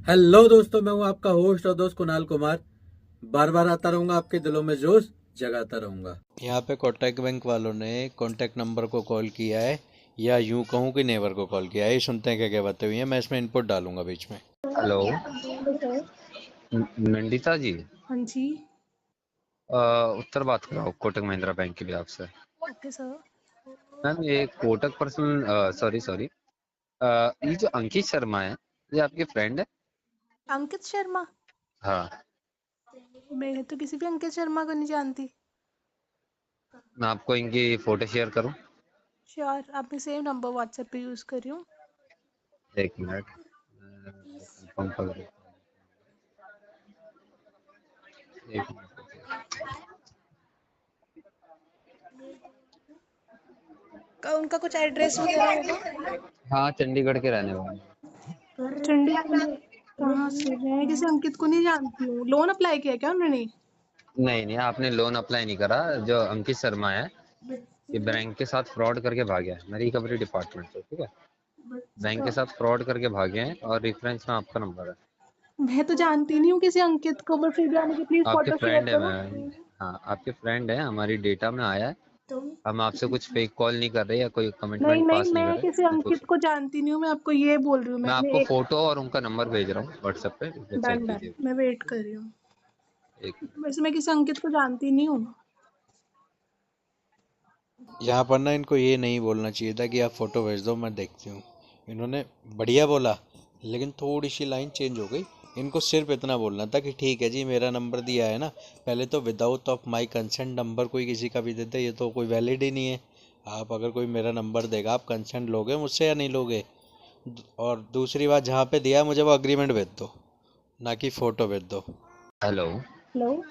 Hello दोस्तों, मैं हूं आपका होस्ट और दोस्त कुणाल कुमार। बार बार आता रहूंगा, आपके दिलों में जोश जगाता रहूंगा। यहाँ पे कोटक बैंक वालों ने कॉन्टैक्ट नंबर को कॉल किया है, या यूं कहूँ कि नेबर को कॉल किया है। ये सुनते हैं क्या क्या बातें हुई हैं। मैं इसमें इनपुट डालूंगा बीच में। Hello. Hello sir. Nandita ji. हाँ जी। उत्तर बात कर रहा हूँ कोटक महिंद्रा बैंक के लिए आपसे। Okay sir. मैम ये कोटक पर्सनल सॉरी सॉरी ये जो अंकित शर्मा है, ये आपके फ्रेंड है? अंकित शर्मा? हाँ। मैं तो किसी भी अंकित शर्मा को नहीं जानती। मैं आपको इनकी फोटो शेयर करूँ? श्योर, आप मैं सेम नंबर व्हाट्सएप पे यूज़ कर रही हूँ। एक मिनट, कंफर्म कर देता हूँ। एक मिनट। उनका कुछ एड्रेस वगैरह होगा? हाँ, चंडीगढ़ के रहने वाले हैं। चंडीगढ़ में? कहाँ से? मैं किसी अंकित को नहीं जानती हूँ। लोन अप्लाई किया क्या उन्होंने? नहीं नहीं, आपने लोन अप्लाई नहीं करा। जो अंकित शर्मा है, ये बैंक के साथ फ्रॉड करके भागे हैं। मैं रिकवरी डिपार्टमेंट से, ठीक है। बैंक के तो साथ फ्रॉड करके भागे हैं और रेफरेंस में आपका नंबर है। मैं तो जानती नहीं हूँ किसी अंकित को, बट फिर भी आप मुझे प्लीज आपके फोटो शेयर फ्रेंड है करो। मैम। हाँ, आपके फ्रेंड है, हमारी डेटा में आया है। हम आपसे कुछ फेक कॉल नहीं कर रहे या कोई नहीं कमिटमेंट नहीं, पास नहीं कर मैं रहे। किसी मैं अंकित पूछ को जानती नहीं हूँ, मैं आपको ये बोल रही हूँ। मैं मैंने आपको एक फोटो और उनका नंबर भेज रहा हूँ व्हाट्सएप पे, इसे चेक डन डन, कीजिए। मैं वेट कर रही हूँ। एक मिनट। वैसे मैं किसी अंकित को जानती नहीं हूँ। यहाँ पर ना इनको ये नहीं बोलना चाहिए था कि आप फोटो भेज दो, मैं देखती हूँ। इन्होंने बढ़िया बोला, लेकिन थोड़ी सी लाइन चेंज हो गई। इनको सिर्फ इतना बोलना था कि ठीक है जी, मेरा नंबर दिया है ना। पहले तो without of my consent number कोई किसी का भी देते, ये तो कोई वैलिड ही नहीं है। आप अगर कोई मेरा नंबर देगा, आप कंसेंट लोगे मुझसे या नहीं लोगे? और दूसरी बात, जहाँ पे दिया है मुझे वो अग्रीमेंट भेज दो, ना कि फ़ोटो भेज दो। हेलो। हेलो।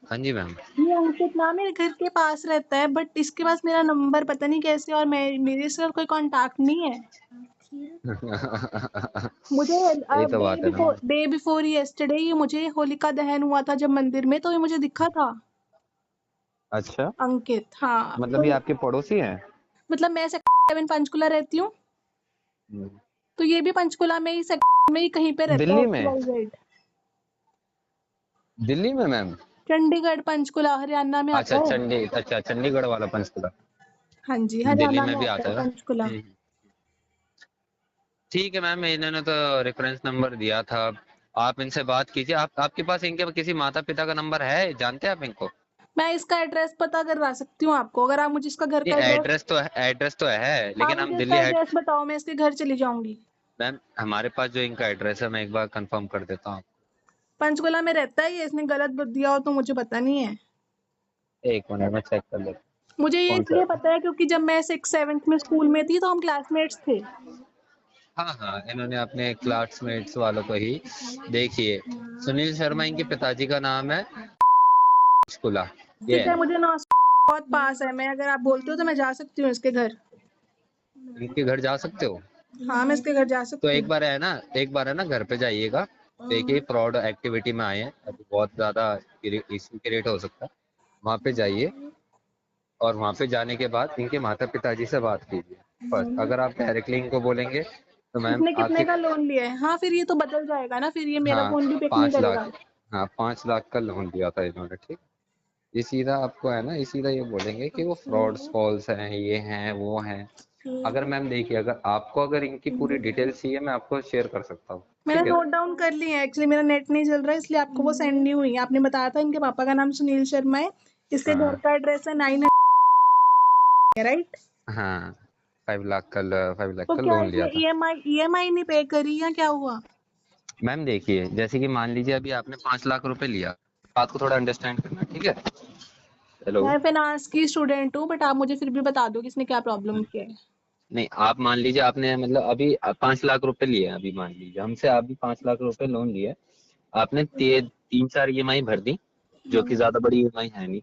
हाँ जी मैम। ये अंकित ना मेरे घर के पास रहता है, बट इसके पास मेरा नंबर पता नहीं कैसे, और मैं मेरे से और कोई कांटेक्ट नहीं है। मुझे यही तो बात है ना मैम। डे बिफोर यस्टरडे ये मुझे होलिका दहन हुआ था जब मंदिर में, तो ये मुझे दिखा था। अच्छा, अंकित, हाँ मतलब तो ये आपके पड़ोसी हैं? मतलब मैं सेक्टर 7 पंचकुला रहती हूँ, हम्म। तो ये भी पंचकुला में ही सेक्टर में ही कहीं पे रहता है, दिल्ली में? XYZ। दिल्ली में मैम? चंडीगढ़ पंचकुला हरियाणा में अच्छा, आता है। अच्छा, चंडीगढ़ वाला पंचकुला। हाँ जी, दिल्ली हरियाणा में में भी आता आता है है ना। पंचकुला। ठीक है मैम, इन्होंने तो रेफरेंस नंबर दिया था। आप इनसे बात कीजिए। आपके पास इनके किसी माता पिता का नंबर है? जानते हैं आप इनको? मैं इसका एड्रेस पता करवा सकती हूँ आपको, अगर आप मुझे इसका घर नहीं, का एड्रेस। एड्रेस तो है, आप लेकिन हम मुझे इसका दिल्ली हेड। एड्रेस बताओ, मैं इसके घर चली जाऊंगी। मैम, हमारे पास जो इनका एड्रेस है, मैं एक बार कंफर्म कर देता हूँ। पंचकुला में रहता है ये, इसने गलत दिया हो तो मुझे पता नहीं है। एक मिनट में चेक कर लेता मुझे हूँ ये कौन सा इसलिए है। पता है क्योंकि जब मैं 6th 7th में स्कूल में थी तो हम क्लासमेट्स थे। हाँ हाँ, इन्होंने अपने क्लासमेट्स वालों को ही। देखिए, सुनील शर्मा इनके पिताजी का नाम है। स्कूला ये ठीक है, है। मुझे ना बहुत पास है, मैं अगर आप बोलते हो तो मैं जा सकती हूँ इसके घर। इनके घर जा सकते हो? हाँ, मैं इसके घर जा तो सकती हूँ। एक बार है ना, घर पे जाइएगा। देखिए, फ्रॉड एक्टिविटी में आए हैं, अभी बहुत ज्यादा इशू क्रिएट हो सकता है। वहाँ पे जाइए, और वहाँ पे जाने के बाद इनके माता पिताजी से बात कीजिए फर्स्ट। अगर आप डायरेक्टली इनको बोलेंगे तो मैम इसने कितने आपके। का लोन लिया है? हाँ, फिर ये तो बदल जाएगा ना, फिर ये मेरा हाँ, फोन भी पिक नहीं 5 लाख। करेगा। हाँ, 5 लाख का लोन लिया था इन्होंने, ठीक। ये सीधा आपको है ना, ये सीधा ये बोलेंगे कि वो फ्रॉड्स कॉल्स हैं, ये हैं वो हैं। अगर मैम देखिए, अगर इनकी पूरी डिटेल्स चाहिए, मैं आपको शेयर कर सकता हूँ, मैंने ठीक है। नोट डाउन कर ली है, एक्चुअली मेरा नेट नहीं चल रहा है इसलिए आपको वो सेंड नहीं हुई। आपने बताया था इनके पापा का नाम सुनील शर्मा है, इसके घर हाँ का एड्रेस है 9, राइट? हाँ, 5 लाख का 5 लाख तो का क्या लोन लिया इसने था। ईएमआई नहीं पे करी या क्या हुआ? मैम देखिए, जैसे कि मान लीजिए अभी आपने 5 लाख रुपए लिया। बात को थोड़ा अंडरस्टैंड करना, ठीक है। हेलो। मैं फाइनेंस की स्टूडेंट हूँ, बट आप मुझे फिर भी बता दो कि इसने क्या प्रॉब्लम किया है। नहीं, आप मान लीजिए आपने मतलब अभी 5 लाख रुपए लिए हैं। अभी मान लीजिए हमसे अभी 5 लाख रुपए लोन लिए। आपने 3 4 ईएमआई भर दी, जो कि ज्यादा बड़ी ईएमआई है नहीं।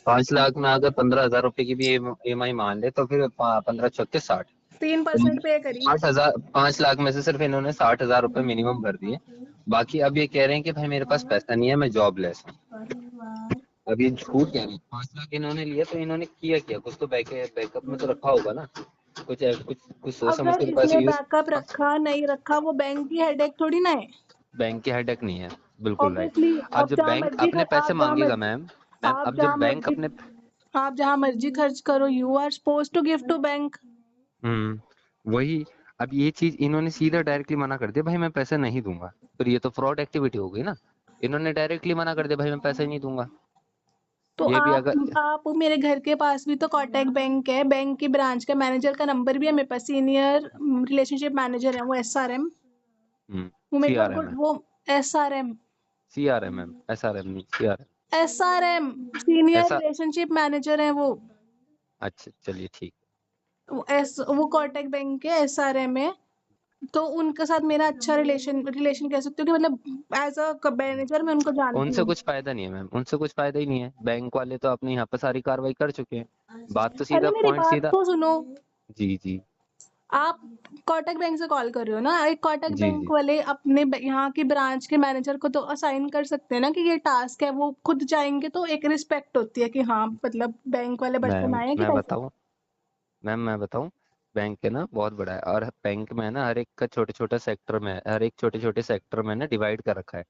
5 लाख में अगर 15,000 रुपए की भी ईएमआई मान ले, तो फिर 15 चौके 60। 3% पे करी। 60,000, 5 लाख में से सिर्फ इन्होंने 60,000 रुपए मिनिमम भर दिए। बाकी अब ये कह रहे हैं कि भाई मेरे पास पैसा नहीं है, मैं जॉबलेस हूँ। अब ये झूठ कह रहे हैं। 5 लाख इन्होंने लिए तो इन्होंने किया क्या? कुछ तो बैकअप में तो रखा होगा ना। कुछ कुछ कुछ सोच समझ अगर के पैसे इसने यूज। बैकअप रखा नहीं रखा वो बैंक की हेडेक थोड़ी ना है। बैंक की हेडेक नहीं है, बिल्कुल राइट। ऑब्वियसली अब जब बैंक अपने पैसे आप जहाँ मांगेगा मर्जी मैम, मैम आप अब जहाँ जब बैंक मर्जी अपने। आप जहाँ मर्जी खर्च करो, you are suppose to give to bank. वही। अब ये चीज इन्होंने सीधा डायरेक्टली मना कर दिया, भाई मैं पैसे नहीं दूंगा। फिर ये तो फ्रॉड एक्टिविटी हो गई ना। इन्होंने डायरेक्टली मना कर दिया, भाई मैं पैसे नहीं दूंगा। तो ये भी अगर। आप मेरे घर के पास भी तो कोटक बैंक है, बैंक की ब्रांच का मैनेजर का नंबर भी है मेरे पास, सीनियर रिलेशनशिप मैनेजर है वो, एसआरएम। वो मेरे सी को आर एम है। वो SRM C R M M S R M नहीं, C R M. SRM senior ऐसा। रिलेशनशिप मैनेजर है वो। अच्छा चलिए ठीक। वो कोटक बैंक के एसआरएम है। तो उनके साथ मेरा अच्छा रिलेशन कह सकते हो कि मतलब एज अ मैनेजर मैं उनको जानती उनसे हूँ। कुछ फायदा नहीं है मैम, उनसे कुछ फायदा ही नहीं है, बैंक वाले तो अपने यहाँ पे सारी कार्रवाई कर चुके हैं। बात तो अरे सीधा मेरी पॉइंट बात सीधा। तो सुनो। जी जी। आप कोटक बैंक से कॉल कर रहे हो ना, एक कोटक जी बैंक जी। वाले अपने यहाँ की ब्रांच के मैनेजर को तो असाइन कर सकते हैं ना कि ये टास्क है, वो खुद जाएंगे तो एक रिस्पेक्ट होती है कि हाँ मतलब बैंक वाले पर्सन मैम आए हैं कि मैं पैसे। बताऊँ, मैम मैं बताऊँ, बैंक है ना बहुत बड़ा है, और बैंक में है ना हर एक का छोटे छोटे सेक्टर में है, हर एक छोटे छोटे सेक्टर में ना डिवाइड कर रखा है।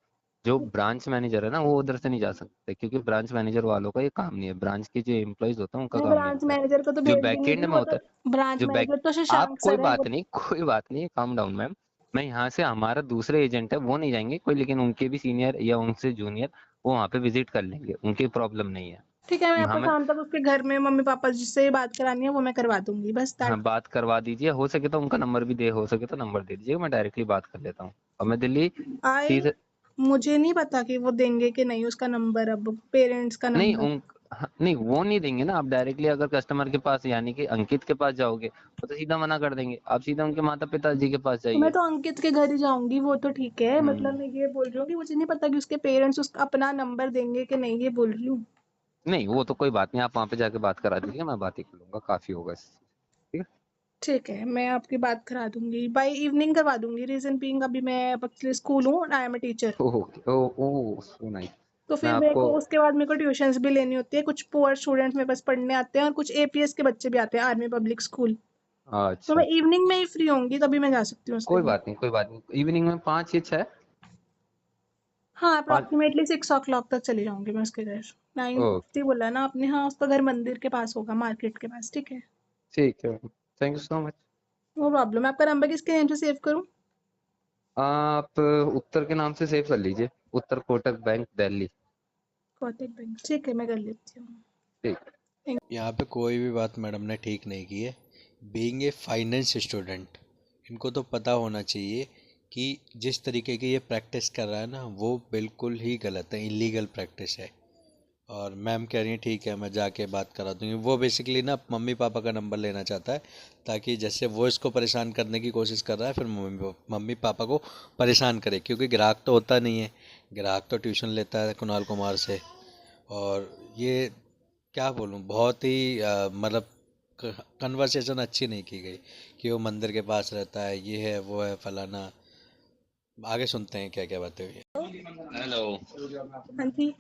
जो ब्रांच मैनेजर है ना वो उधर से नहीं जा सकते, क्योंकि ब्रांच मैनेजर वालों का ये काम नहीं है, ब्रांच के जो एम्प्लॉयज होते हैं उनका मैं काम नहीं ब्रांच होता है। मैनेजर को तो जो भेज दूंगी बैकएंड जी, में वो होता तो है। ब्रांच जो बैक मैनेजर तो आप शशांक कोई सर है वो। बात नहीं, कोई बात नहीं, काम डाउन मैम। मैं यहाँ से हमारा दूसरे एजेंट है वो नहीं जाएंगे कोई, लेकिन उनके भी सीनियर या उनसे जूनियर वो वहाँ पे विजिट कर लेंगे, उनकी प्रॉब्लम नहीं है। ठीक है, मैं आपको हमें। शाम तक उसके घर में मम्मी पापा जिससे बात करानी है वो मैं करवा दूंगी, बस हाँ दैट। बात करवा दीजिए, हो सके तो उनका नंबर भी दे, हो सके तो नंबर दे दीजिएगा, मैं डायरेक्टली बात कर लेता हूँ। और मैं दिल्ली आई सीधे। मुझे नहीं पता कि वो देंगे कि नहीं उसका नंबर, अब पेरेंट्स का नहीं नंबर। हाँ, नहीं वो नहीं देंगे ना, आप डायरेक्टली अगर कस्टमर के पास यानी कि अंकित के पास जाओगे वो तो सीधा मना कर देंगे, आप सीधा उनके माता पिताजी के पास तो मैं जाइए। तो अंकित के घर ही जाऊंगी, वो तो ठीक है, मतलब हम्म। मैं ये बोल रही हूँ कि मुझे नहीं पता कि उसके पेरेंट्स उसका अपना नंबर देंगे कि नहीं, ये बोल रही हूँ। नहीं वो तो कोई बात नहीं, आप वहाँ पे जाके बात करा दीजिए, मैं बात ही कर लूंगा, काफी होगा ठीक है। ठीक है, मैं आपकी बात करा दूंगी, बाय इवनिंग करवा दूंगी, रीजन बीइंग अभी मैं एक्चुअली स्कूल हूँ, I am a teacher. Okay oh oh so nice. तो मैं फिर मेरे आपको। को उसके बाद मेरे को ट्यूशंस भी लेनी होती है, कुछ पुअर स्टूडेंट्स मेरे पास पढ़ने आते हैं और कुछ एपीएस के बच्चे भी आते हैं, आर्मी पब्लिक स्कूल। तो अच्छा मैं अच्छा। इवनिंग में ही फ्री होंगी तभी मैं जा सकती हूँ उसके कोई घर। बात नहीं, कोई बात नहीं, इवनिंग में 5 या 6। हाँ, 5। अप्रॉक्सीमेटली 6 o'clock तक चली जाऊंगी मैं उसके घर। 9:50 ओके। बोला ना आपने, हाँ उसका घर मंदिर के पास होगा, मार्केट के पास, ठीक है। ठीक है, thank you so much. No problem, आपका नंबर किसके नेम से सेव करूँ? आप उत्तर के नाम से सेव कर लीजिए, उत्तर कोटक बैंक दिल्ली। कौतिक बैंक, ठीक है मैं कर लेती हूँ। ठीक। यहाँ पे कोई भी बात मैडम ने ठीक नहीं की है। बीइंग ए फाइनेंस स्टूडेंट इनको तो पता होना चाहिए कि जिस तरीके की ये प्रैक्टिस कर रहा है ना वो बिल्कुल ही गलत है, इलीगल प्रैक्टिस है। और मैम कह रही हैं ठीक है मैं जाके बात करा दूँगी, वो बेसिकली ना मम्मी पापा का नंबर लेना चाहता है ताकि जैसे वो इसको परेशान करने की कोशिश कर रहा है फिर मम्मी पापा को परेशान करे, क्योंकि ग्राहक तो होता नहीं है, ग्राहक तो ट्यूशन लेता है कुणाल कुमार से। और ये क्या बोलूँ, बहुत ही मतलब कन्वर्सेशन अच्छी नहीं की गई कि वो मंदिर के पास रहता है, ये है वो है फलाना। आगे सुनते हैं क्या क्या बातें हुई हैं। हेलो। हाँ जी।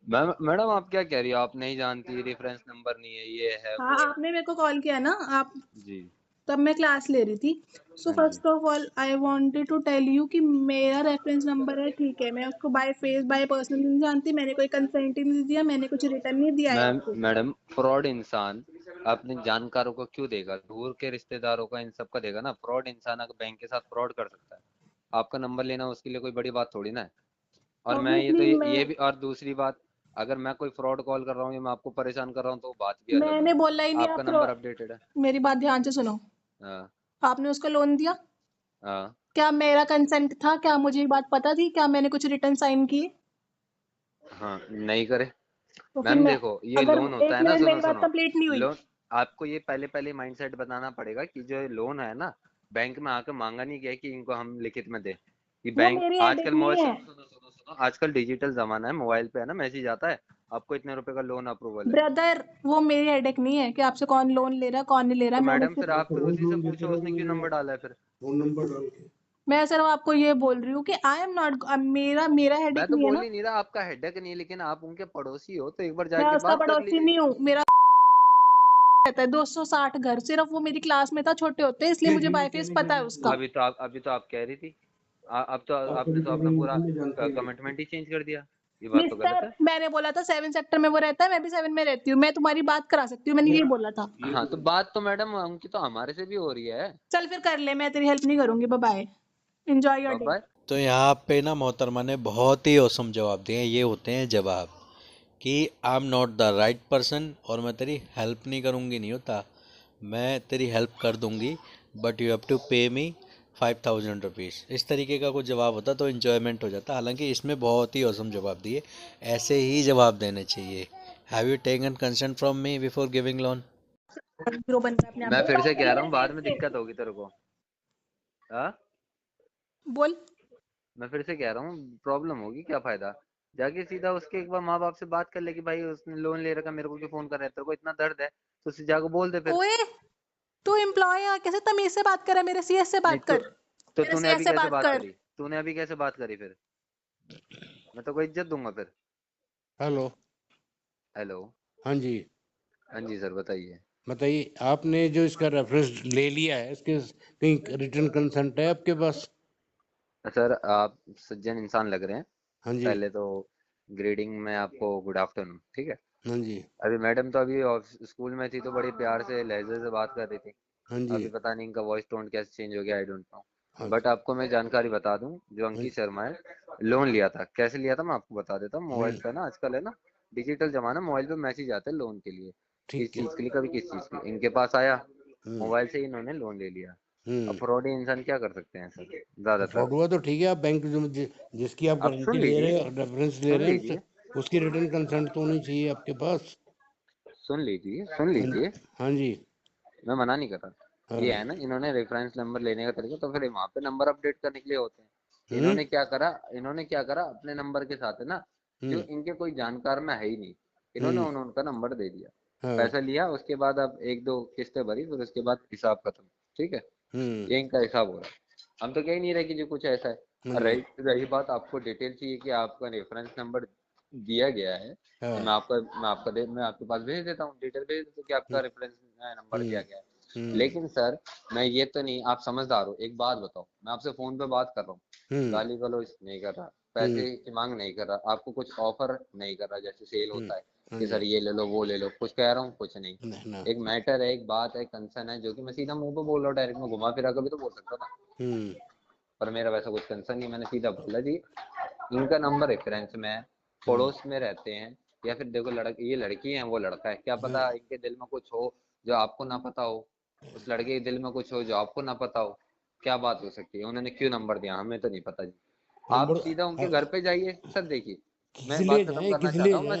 मैम मैडम आप क्या कह रही हो, आप नहीं जानती, रेफरेंस नंबर नहीं है, ये है हाँ, वो है। आपने मेरे को कॉल किया ना, आप जी। तब मैं क्लास ले रही थी। सो हाँ जी। First of all I wanted to tell you कि मेरा रेफरेंस नंबर है, ठीक है, मैं उसको बाय फेस बाय पर्सनल नहीं जानती, मैंने कोई कंसेंट ही नहीं दिया, मैंने कुछ रिटर्न नहीं दिया है मैम आपको। मैडम फ्रॉड इंसान अपने जानकारों को क्यों देगा, दूर के रिश्तेदारों का इन सब का देगा ना, फ्रॉड इंसान अगर बैंक के साथ फ्रॉड कर सकता है, आपका नंबर लेना उसके लिए कोई बड़ी बात थोड़ी ना है। और मैं ये तो ऑब्वियसली मैं ये भी, और दूसरी बात, अगर मैं कोई फ्रॉड कॉल कर रहा हूँ या मैं आपको परेशान कर रहा हूँ तो बात भी अलग है। मैंने बोला ही नहीं आपका आप नंबर अपडेटेड है। मेरी बात ध्यान से सुनो। हाँ। आपने उसको लोन दिया? हाँ। क्या मेरा कंसेंट था? क्या मुझे ये बात पता थी? क्या मैंने कुछ रिटर्न साइन किए? हाँ नहीं करे। तो फिर मैम मैं, देखो ये अगर लोन होता एक है ना, मिनट सुनो मेरी बात सुनो। कंप्लीट नहीं हुई। लोन, आपको ये पहले पहले माइंडसेट बताना पड़ेगा कि जो लोन है ना, बैंक में आकर मांगा नहीं गया कि इनको हम लिखित में दे, कि वो बैंक मेरी हेडेक आजकल नहीं मोबाइल, है। सुनो सुनो सुनो सुनो, आजकल डिजिटल जमाना है, मोबाइल पे है ना मैसेज आता है, आपको इतने रुपए का लोन अप्रूवल है। ब्रदर, वो मेरी हेडेक नहीं है कि आपसे कौन लोन ले रहा है कौन नहीं ले रहा तो है, मैंने मैडम फिर सिर्फ आप फिर उसी से पूछो उसने क्यों नंबर डाला है फिर। मैं सिर्फ आपको ये बोल रही हूँ कि आई एम नॉट, मेरा मेरा मैं हेडेक तो नहीं है बोल ना। ही नहीं रहा आपका हेडेक नहीं है, लेकिन आप उनके पड़ोसी हो तो एक बार मैं जाके उसका बात कर पड़ोसी लीजिए। नहीं हूँ, मेरा रहता है 260 घर, सिर्फ वो मेरी क्लास में था, छोटे होते इसलिए मुझे बाय फेस पता है उसका। अभी तो आप कह रही थी, अब तो आपने तो अपना पूरा कमिटमेंट ही चेंज कर दिया, ये बात तो गलत मिस्टर, है। मैंने बोला था 7 सेक्टर में वो रहता है, मैं भी 7 में रहती हूँ, मैं तुम्हारी बात करा सकती हूँ, मैंने ये बोला था। हाँ तो बात तो मैडम उनकी तो हमारे से भी हो रही है। चल फिर कर ले, मैं तेरी हेल्प नहीं करूंगी, bye bye, enjoy your day. बाबा तो यहाँ पे ना मोहतरमा ने बहुत ही औसम जवाब दिए हैं। ये होते हैं जवाब कि I am not the right person, और मैं तेरी हेल्प नहीं करूँगी नहीं होता, मैं तेरी हेल्प कर दूँगी, बट यू हैव टू पे मी 5000 रुपीज़। इस तरीके का कुछ जवाब होता तो इन्जॉयमेंट हो जाता। हालांकि इसमें बहुत ही औसम जवाब दिए, ऐसे ही जवाब देने चाहिए। Have you taken consent from me before giving loan? Hero बन रहा है अपने आप मैं को। फिर से कह रहा हूँ, बाद में दिक्कत होगी तेरे को। हाँ, बोल। मैं फिर से कह रहा हूँ, प्रॉब्लम होगी, क्या फायदा। जाके सीधा उसके एक बार माँ बाप से बात कर ले कि भाई उसने लोन ले रखा, मेरे को क्यों फोन कर रहा है, तेरे को इतना दर्द है तो उसे जाकर बोल दे फिर। ओए, तू एम्प्लॉय है, कैसे तमीज से बात कर रहा है, मेरे सीएस से नहीं बात कर, तो मेरे तूने सीएस अभी से कैसे बात बात कर। करी, तूने अभी कैसे बात करी फिर, मैं तो कोई इज्जत दूंगा फिर। हेलो। हेलो। हाँ जी, हाँ जी सर बताइए। बताइए। आपने जो इसका रेफरेंस ले लिया है, इसके कहीं रिटर्न कंसेंट है आपके पास? सर आप सज्जन इंसान लग रहे हैं। हाँ जी। पहले तो ग्रेडिंग में आपको गुड आफ्टरनून, ठीक है। हाँ जी। अभी मैडम तो अभी स्कूल में थी तो बड़ी प्यार से लहजे से बात कर रही थी। हाँ जी। अभी पता नहीं इनका वॉइस टोन कैसे चेंज हो गया, आई डोंट नो। हाँ बट आपको मैं जानकारी बता दूं, जो हाँ, अंकित शर्मा है, लोन लिया था। कैसे लिया था मैं आपको बता देता हूँ। मोबाइल हम्म, पे ना आजकल है ना, डिजिटल जमाना, मोबाइल पे मैसेज आते हैं लोन के लिए। किस ठीक है। चीज के लिए, कभी किस चीज के लिए, इनके पास आया, हम्म। मोबाइल से ही इन्होंने लोन ले लिया। अब हम्म। फ्रॉडी इंसान क्या कर सकते हैं सर, तो ज्यादातर। फ्रॉड हुआ तो ठीक है, आप बैंक जो जिसकी आप आप गारंटी सुन ले लीजिए, रहे हो, रेफरेंस ले सुन रहे हैं लीजिए, उसकी रिटर्न कंसेंट तो होनी चाहिए आपके पास। सुन लीजिए, सुन हाँ। लीजिए। हाँ जी। मैं मना नहीं कर रहा। ये हाँ। है ना, इन्होंने रेफरेंस नंबर लेने का तरीका, तो फिर वहां पे नंबर अपडेट करने के लिए होते हैं। हम्म। इन्होंने क्या करा अपने नंबर के साथ है ना, जो हम्म। इनके कोई जानकार में है ही नहीं, इन्होंने हम्म। उनका नंबर दे दिया। हाँ। पैसा लिया, उसके बाद अब एक दो किस्तें भरी, फिर उसके बाद हिसाब खत्म। ठीक है, हम्म। ये इनका हिसाब हो रहा है। हम तो कह ही नहीं रहे कि जो कुछ ऐसा है। हाँ और जी। रही रही बात, आपको डिटेल चाहिए कि आपका रेफरेंस नंबर दिया गया है, तो हाँ। मैं आपके पास भेज देता हूँ, डिटेल भेज देता हूँ कि आपका हम्म। रेफरेंस नंबर हम्म। दिया गया है। हम्म। लेकिन सर, मैं ये तो नहीं, आप समझदार हो, एक बात बताओ, मैं आपसे फोन पे बात कर रहा हूँ, हम्म। गाली गलौज नहीं कर रहा, हम्म। पैसे की मांग नहीं कर रहा, आपको कुछ ऑफर नहीं कर रहा जैसे सेल हम्म। होता है हाँ कि जी। सर ये ले लो वो ले लो, कुछ कह रहा हूँ कुछ नहीं। नहीं ना। एक मैटर है, एक बात है, कंसर्न है, जो कि मैं सीधा मुंह पे बोल रहा हूँ, डायरेक्ट में घुमा फिरा कर भी तो बोल सकता था। हम्म। पर मेरा वैसा कुछ कंसर्न नहीं, मैंने सीधा बोला जी इनका नंबर रेफरेंस में है, हम्म। पड़ोस में रहते हैं, या फिर देखो ये लड़की है वो लड़का है, क्या हाँ। पता इनके दिल में कुछ हो जो आपको ना पता हो, उस लड़के के दिल में कुछ हो जो आपको ना पता हो। क्या बात हो सकती है, उन्होंने क्यों नंबर दिया हमें तो नहीं पता जी। आप नंबर सीधा उनके हाँ, घर पे जाइए सर, देखिए किस मैं बात लिए खत्म जाए, करना किस चाहता लिए हूँ, जाए?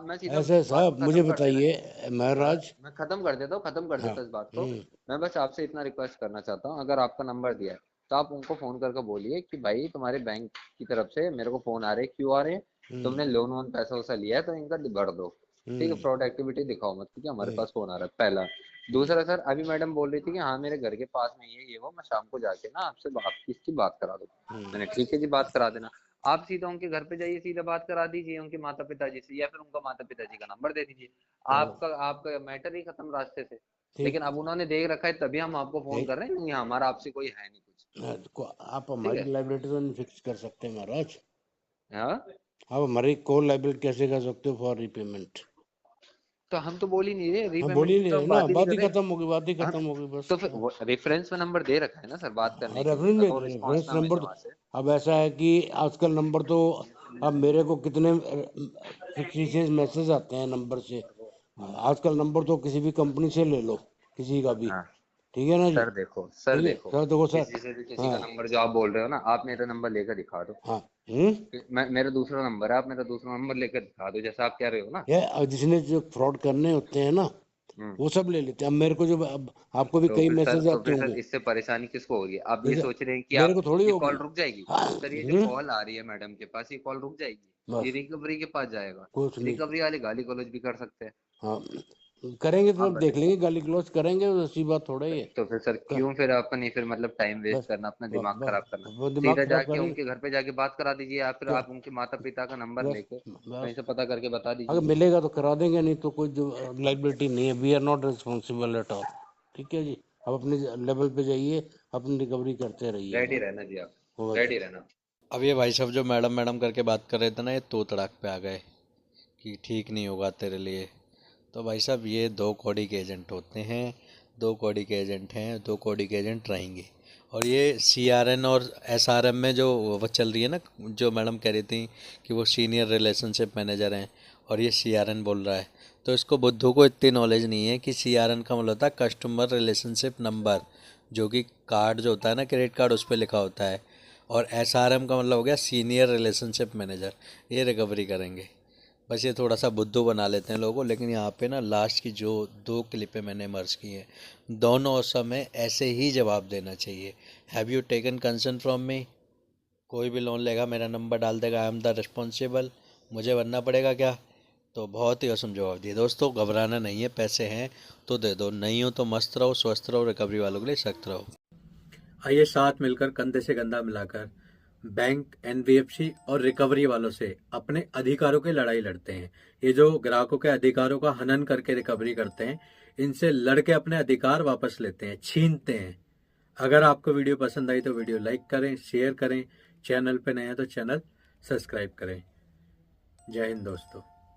मैं सीधा ऐसा बात साहब मुझे खत्म कर देना। बताइए महाराज। मैं खत्म कर देता हूँ, खत्म कर हाँ। देता हूँ इस बात को। हम्म। मैं बस आपसे इतना रिक्वेस्ट करना चाहता हूँ, अगर आपका नंबर दिया है तो आप उनको फोन करके बोलिए कि भाई तुम्हारे बैंक की तरफ से मेरे को फोन आ रहे हैं, क्यों आ रहे हैं, हम्म। तुमने लोन वोन पैसा वैसा लिया है तो इनका भर दो। ठीक है, हम्म। फ्रॉड एक्टिविटी दिखाओ मत, क्योंकि हमारे हम्म। पास फोन आ रहा है, पहला। दूसरा सर, अभी मैडम बोल रही थी कि हाँ मेरे घर के पास में ही है ये वो, मैं शाम को जाके ना आपसे इसकी बात करा दूँ। हम्म। मैंने ठीक है जी, बात करा देना। आप सीधा उनके घर पे जाइए, सीधा बात करा दीजिए उनके माता पिताजी से, या फिर उनका माता पिताजी का नंबर दे दीजिए। चलो आपका आपका मैटर ही खत्म रास्ते से। लेकिन ठीक। अब उन्होंने देख रखा है तभी हम आपको फोन एक कर रहे हैं, नहीं हमारा आपसे कोई है नहीं कुछ। आप ठीक हमारी है। लाइबिलिटी तो नहीं फिक्स कर सकते महाराज। हाँ, आप हमारी कॉल लाइबिलिटी कैसे कर सकते हो फॉर रीपेमेंट? तो हम तो बोल ही नहीं रहे, हाँ बोल रीपेमेंट ही की नहीं तो रहे हम ना, बात ही नहीं बात कर ही रहे। खत्म होगी, बात ही हाँ, खत्म होगी बस। तो फिर रेफरेंस में नंबर दे रखा है ना सर, बात करने के लिए, रेफरेंस में अगर वो रिस्पॉन्स रेफरेंस ना नंबर मिले वहां से। अब ऐसा है कि आजकल नंबर तो अब मेरे को कितने फिक्सिशियस मैसेज आते हैं नंबर से। आजकल नंबर तो किसी भी कंपनी से ले लो, किसी का भी। हाँ ठीक है ना जी? सर ठीक है देखो, सर, देखो सर। किसी से भी किसी हाँ। का नंबर जो आप बोल रहे हो ना, आप मेरा नंबर लेकर दिखा दो। हाँ। हम्म। मेरा दूसरा नंबर है, आप मेरा दूसरा नंबर लेकर दिखा दो, जैसा आप कह रहे हो ना। ये जिसने जो फ्रॉड करने होते हैं ना, हम्म। वो सब ले लेते हैं। अब मेरे को जो अब आपको भी कई मैसेज आते तो फिर सर होंगे। इससे परेशानी किसको होगी, आप ये जैसे सोच रहे हैं कि मेरे आप को थोड़ी ये होगी। कॉल रुक जाएगी। हाँ। सर ये जो कॉल आ रही है मैडम के पास, ये कॉल रुक जाएगी, ये बस रिकवरी के पास जाएगा। कुछ नहीं। रिकवरी वाले गाली गलौज भी कर सकते हैं। हाँ। करेंगे तो हाँ अब देख लेंगे, गाली गलौज करेंगे, ऐसी बात थोड़ा ही है। तो फिर सर क्यों फिर अपन ही फिर मतलब टाइम वेस्ट बस करना, अपना दिमाग ब- खराब करना। वो दिमाग सीधा खराब जाके करेंगे। उनके घर पे जाके बात करा दीजिए, या फिर क्या- आप उनके माता पिता का नंबर बस लेके कहीं बस से पता करके बता अगर दीजिए। मिलेगा तो करा देंगे, नहीं तो कोई जो लाइबिलिटी नहीं है। We are not responsible at all. ठीक है जी, आप अपने लेवल पे जाइए, अपनी रिकवरी करते रेडी रहिएगा। रहना जी, आप होगा रेडी जी। रहना। अब ये भाई साहब जो मैडम मैडम करके बात कर रहे थे ना, ये तो तड़ाक पे आ गए कि ठीक नहीं होगा तेरे लिए। तो भाई साहब ये 2 कौड़ी के एजेंट होते हैं, 2 कौड़ी के एजेंट हैं, 2 कौड़ी के एजेंट रहेंगे। और ये CRN और SRM में जो वो चल रही है ना, जो मैडम कह रही थी कि वो सीनियर रिलेशनशिप मैनेजर हैं और ये CRN बोल रहा है, तो इसको बुद्धू को इतनी नॉलेज नहीं है कि CRN का मतलब होता है कस्टमर रिलेशनशिप नंबर, जो कि कार्ड जो होता है ना, क्रेडिट कार्ड, उस पर लिखा होता है। और SRM का मतलब हो गया सीनियर रिलेशनशिप मैनेजर, ये रिकवरी करेंगे। बस ये थोड़ा सा बुद्धू बना लेते हैं लोगों को। लेकिन यहाँ पे ना लास्ट की जो 2 क्लिपें मैंने मर्ज की हैं, दोनों समय ऐसे ही जवाब देना चाहिए। Have you taken concern from me. कोई भी लोन लेगा मेरा नंबर डाल देगा, आई एम द रिस्पॉन्सिबल, मुझे बनना पड़ेगा क्या। तो बहुत ही असम जवाब दिए। दोस्तों घबराना नहीं है, पैसे हैं तो दे दो, नहीं हो तो मस्त रहो, स्वस्थ रहो, रिकवरी वालों के लिए सख्त रहो। आइए साथ मिलकर कंधे से कंधा मिलाकर बैंक, NBFC और रिकवरी वालों से अपने अधिकारों की लड़ाई लड़ते हैं। ये जो ग्राहकों के अधिकारों का हनन करके रिकवरी करते हैं, इनसे लड़के अपने अधिकार वापस लेते हैं, छीनते हैं। अगर आपको वीडियो पसंद आई तो वीडियो लाइक करें, शेयर करें, चैनल पे नए हैं तो चैनल सब्सक्राइब करें। जय हिंद दोस्तों।